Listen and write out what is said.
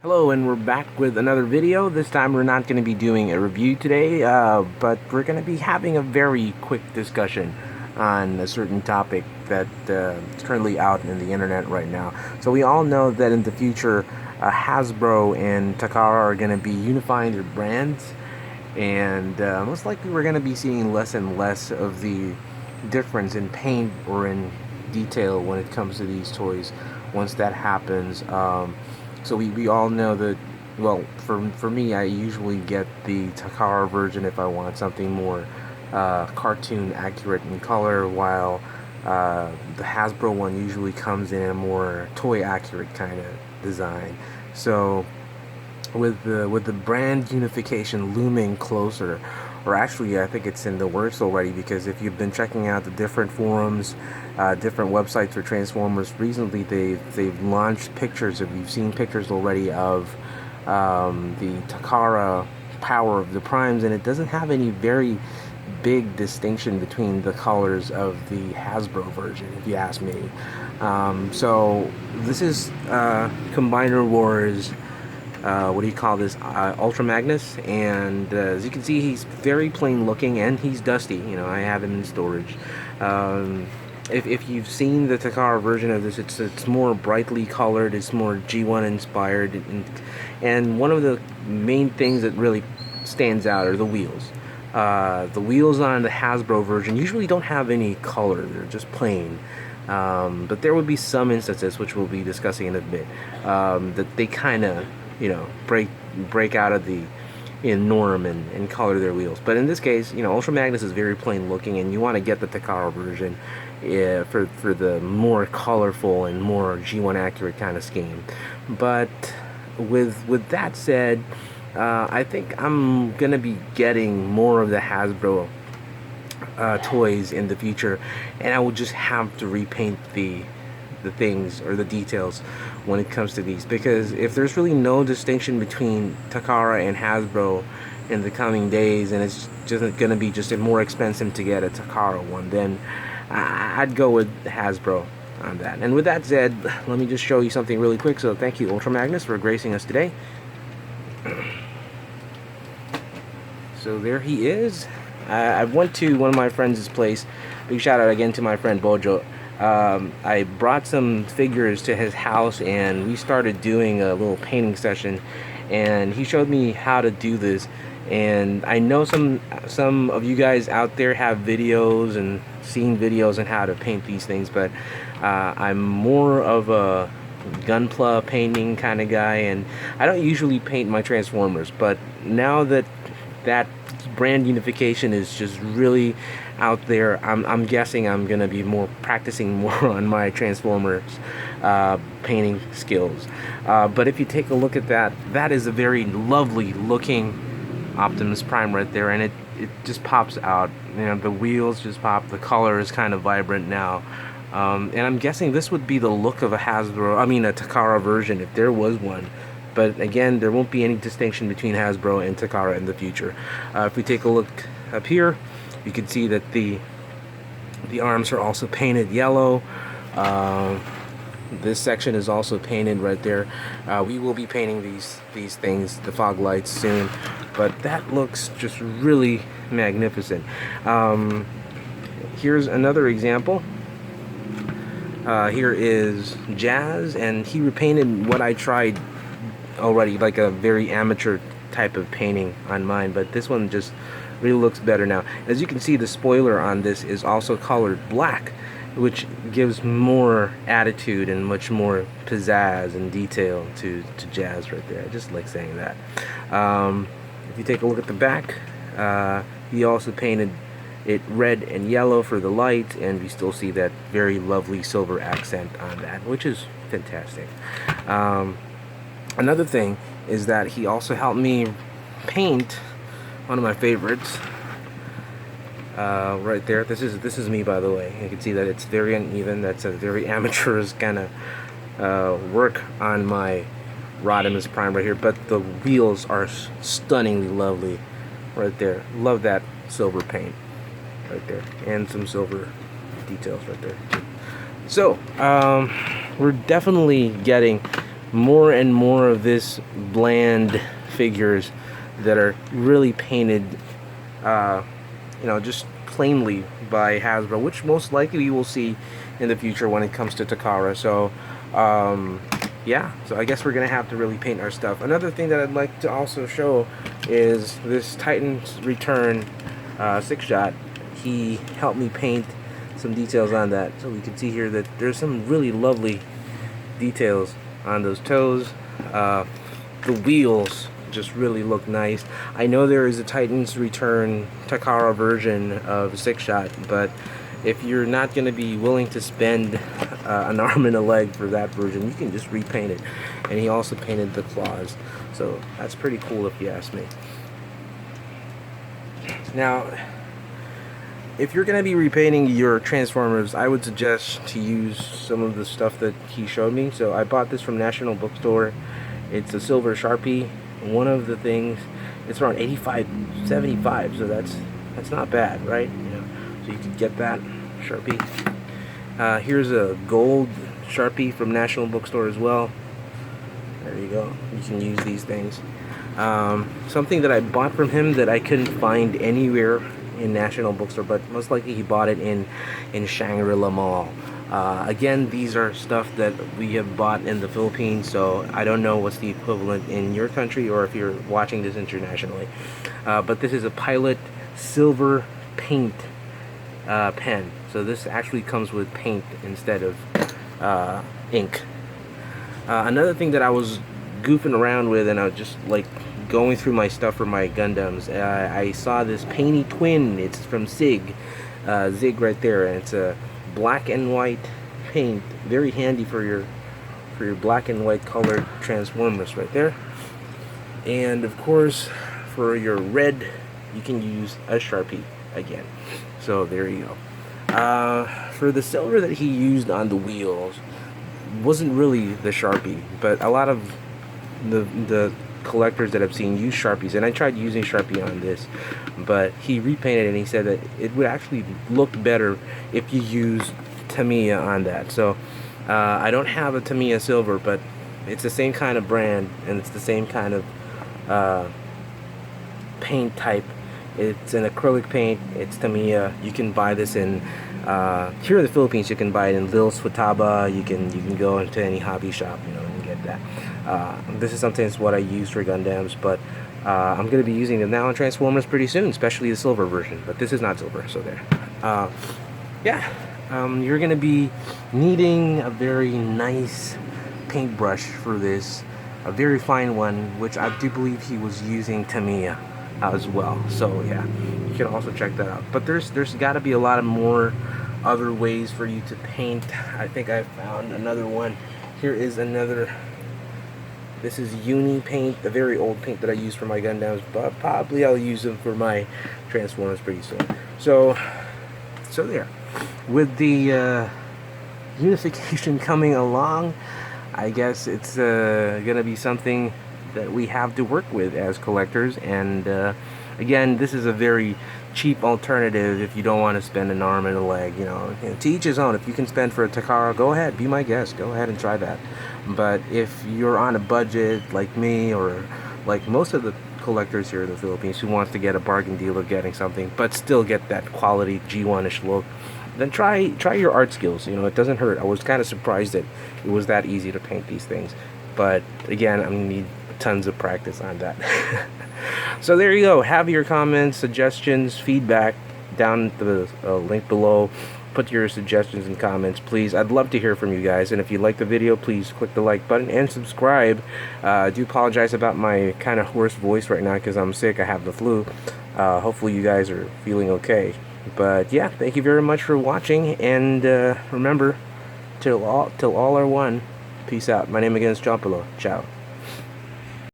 Hello, and we're back with another video. This time we're not going to be doing a review today, but we're going to be having a very quick discussion on a certain topic that is currently out in the internet right now. So we all know that in the future, Hasbro and Takara are going to be unifying their brands, and most likely we're going to be seeing less and less of the difference in paint or in detail when it comes to these toys once that happens. So we all know that, well, for me, I usually get the Takara version if I want something more cartoon accurate in color, while the Hasbro one usually comes in a more toy accurate kind of design. So with the brand unification looming closer, or actually I think it's in the works already, because if you've been checking out the different forums, different websites for Transformers recently, they've launched pictures, if you've seen pictures already of the Takara power of the primes, and it doesn't have any very big distinction between the colors of the Hasbro version, if you ask me. So this is Combiner Wars, what do you call this, Ultra Magnus, and as you can see, he's very plain looking and he's dusty. You know, I have him in storage. If you've seen the Takara version of this, it's more brightly colored, it's more G1 inspired, and one of the main things that really stands out are the wheels. The wheels on the Hasbro version usually don't have any color, they're just plain. But there would be some instances, which we'll be discussing in a bit, that they kind of, you know, break out of the norm and color their wheels. But in this case, you know, Ultra Magnus is very plain looking, and you want to get the Takara version for the more colorful and more G1 accurate kind of scheme. But with that said, I think I'm gonna be getting more of the Hasbro toys in the future, and I will just have to repaint the things or the details when it comes to these, because if there's really no distinction between Takara and Hasbro in the coming days, and it's just gonna be just more expensive to get a Takara one, then I'd go with Hasbro on that. And with that said, let me just show you something really quick. So thank you, Ultra Magnus, for gracing us today. So there he is. I went to one of my friends' place. Big shout out again to my friend Bojo. I brought some figures to his house, and we started doing a little painting session, and he showed me how to do this. And I know some of you guys out there have videos and seen videos on how to paint these things, but I'm more of a gunpla painting kind of guy, and I don't usually paint my Transformers, but now that brand unification is just really out there, I'm guessing I'm gonna be practicing more on my Transformers painting skills. But if you take a look at that is a very lovely looking Optimus Prime right there, and it just pops out. You know, the wheels just pop, the color is kind of vibrant now. And I'm guessing this would be the look of a Takara version if there was one. But again, there won't be any distinction between Hasbro and Takara in the future. If we take a look up here, you can see that the arms are also painted yellow. This section is also painted right there. We will be painting these things, the fog lights, soon. But that looks just really magnificent. Here's another example. Here is Jazz, and he repainted what I tried already, like a very amateur type of painting on mine, but this one just really looks better now. As you can see, the spoiler on this is also colored black, which gives more attitude and much more pizzazz and detail to Jazz right there. I just like saying that. If you take a look at the back, he also painted it red and yellow for the light, and we still see that very lovely silver accent on that, which is fantastic. Another thing is that he also helped me paint one of my favorites right there. This is me, by the way. You can see that it's very uneven. That's a very amateurish kind of work on my Optimus Prime right here, but the wheels are stunningly lovely right there. Love that silver paint right there, and some silver details right there. So we're definitely getting more and more of this bland figures that are really painted, just plainly by Hasbro, which most likely you will see in the future when it comes to Takara. So yeah, so I guess we're gonna have to really paint our stuff. Another thing that I'd like to also show is this Titan's Return 6-shot. He helped me paint some details on that, so we can see here that there's some really lovely details on those toes. The wheels just really look nice. I know there is a Titan's Return Takara version of 6-shot, but if you're not going to be willing to spend an arm and a leg for that version, you can just repaint it. And he also painted the claws, so that's pretty cool if you ask me. Now, if you're going to be repainting your Transformers, I would suggest to use some of the stuff that he showed me. So I bought this from National Bookstore. It's a silver Sharpie. One of the things, it's around 85-75, so that's not bad, right? So you can get that Sharpie. Here's a gold Sharpie from National Bookstore as well. There you go. You can use these things. Something that I bought from him that I couldn't find anywhere in National Bookstore, but most likely he bought it in Shangri-La Mall. Again, these are stuff that we have bought in the Philippines, so I don't know what's the equivalent in your country or if you're watching this internationally. But this is a Pilot silver paint pen. So this actually comes with paint instead of ink. Another thing that I was goofing around with, and I was just like going through my stuff for my Gundams, I saw this Painty Twin. It's from Zig right there, and it's a black and white paint, very handy for your black and white colored Transformers right there. And of course, for your red, you can use a Sharpie again. So there you go. For the silver that he used on the wheels, wasn't really the Sharpie, but a lot of the collectors that I've seen use Sharpies, and I tried using Sharpie on this, but he repainted it and he said that it would actually look better if you use Tamiya on that. So I don't have a Tamiya silver, but it's the same kind of brand and it's the same kind of paint type. It's an acrylic paint. It's Tamiya. You can buy this in here in the Philippines. You can buy it in Lil's Futaba. You can go into any hobby shop, and get that. This is something that's what I use for Gundams, but I'm going to be using them now on Transformers pretty soon, especially the silver version. But this is not silver, so there. Yeah, you're going to be needing a very nice paintbrush for this, a very fine one, which I do believe he was using Tamiya as well. So yeah, you can also check that out. But there's got to be a lot of more other ways for you to paint. I think I found another one. Here is another. This is Uni paint, the very old paint that I use for my Gundams, but probably I'll use them for my Transformers pretty soon. So there. With the unification coming along, I guess it's gonna be something that we have to work with as collectors. And again, this is a very cheap alternative if you don't want to spend an arm and a leg. To each his own. If you can spend for a Takara, go ahead, be my guest, go ahead and try that. But if you're on a budget like me, or like most of the collectors here in the Philippines who wants to get a bargain deal of getting something but still get that quality G1-ish look, then try your art skills. It doesn't hurt. I was kind of surprised that it was that easy to paint these things, but again, I'm gonna need tons of practice on that. So there you go. Have your comments, suggestions, feedback down the link below. Put your suggestions and comments, please. I'd love to hear from you guys. And if you like the video, please click the like button and subscribe. I do apologize about my kind of hoarse voice right now because I'm sick. I have the flu. Hopefully you guys are feeling okay. But yeah, thank you very much for watching. And remember, till all are one. Peace out. My name again is Chompilo. Ciao.